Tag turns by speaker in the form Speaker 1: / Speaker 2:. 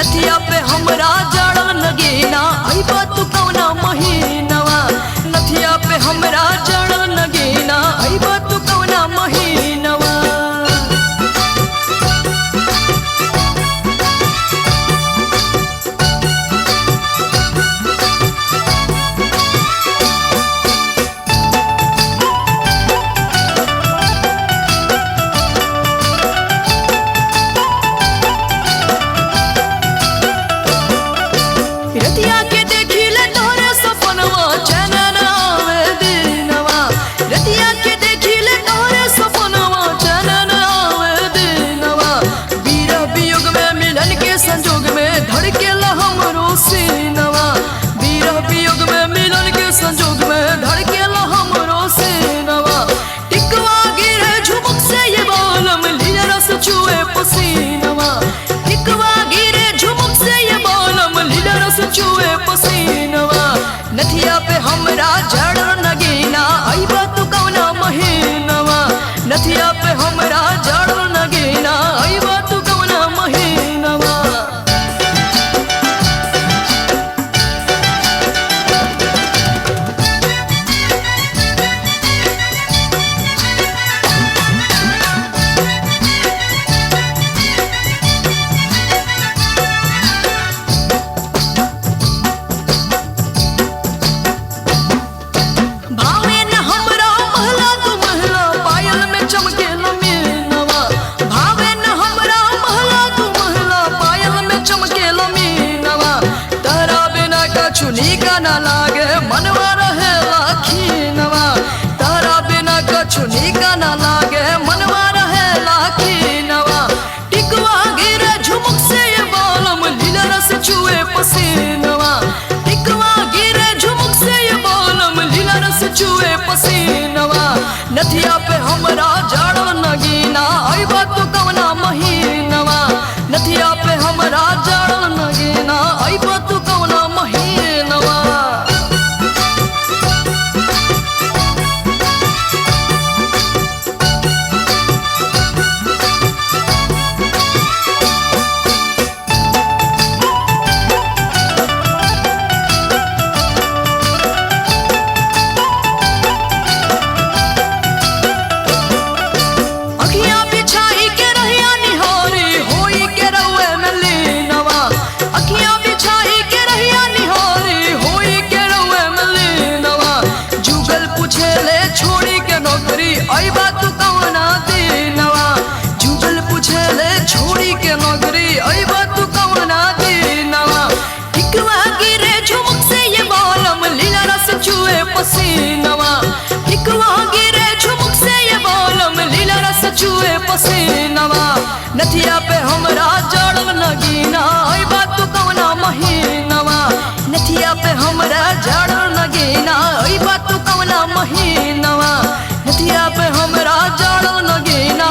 Speaker 1: नथिया पे हमरा जड़ नगीना आई बात कौना महीनवा। नथिया पे हमरा जड़ नगीना आई बात कौना महीनवा। रतिया के देखिले तोरे सपनवा चैन न आवे दिनवा। रतिया के देखिले तोरे सपनवा चैन न आवे दिनवा। विरह वियोग में मिलन के संजोग में धड़केला हमरो सीनवा। विरह वियोग में मिलन के संजोग में धड़केला हमरो सीनवा। टिकवा गिरे झुमुक से ये बालम लीला रस छुए पसीनवा। टिकवा गिरे झुमुक से ये बालम लीला रस छुए पसीनवा। नथिया पे हमरा जड़ नगीना आई बात कौना महीनवा। नथिया पे हमरा जड़ नगीना आई बात कौना महीनवा। भावे न हमरा महला तू महला पायल में चमके लमीनवा। भावे न हमरा महला तू महला पायल में चमके लमीनवा। तारा बिना कछु नीका न लागे मनवा रहे लाखीनवा। तारा बिना कछु नीका न लागे मनवा रहे लाखीनवा। टिकवा गिरे झुमुक से ये बालम लीला रस छुए पसीनवा। टिकवा गिरे झुमुक से ये बालम लीला रस छुए पसीनवा। नथिया पे हमरा जड़ नगीना आई बात कौना महीनवा। नथिया पे हमरा जड़ नगीना आई बात कौना महीनवा। अखियां बिछाई के रहिया निहारी होई के रउए में लीनवा। अखियां बिछाई के रहिया निहारी होई के रउए में लीनवा। जुगल पूछे ले छोड़ी के नौकरी आई बात कौना दीनवा। जुगल पूछे ले छोड़ी के नौकरी आई बात कौना दीनवा। टिकवा गिरे झुमुक से ये बालम लीला रस छुए पसीनवा। टिकवा गिरे झुमुक से ये बालम लीला रस छुए पसीनवा। नथिया पे हमरा जड़ नगीना आई बात कौना महीनवा। नथिया पे हमरा जड़ नगीना आई बात कौना महीनवा। नथिया पे हमरा जड़ नगीना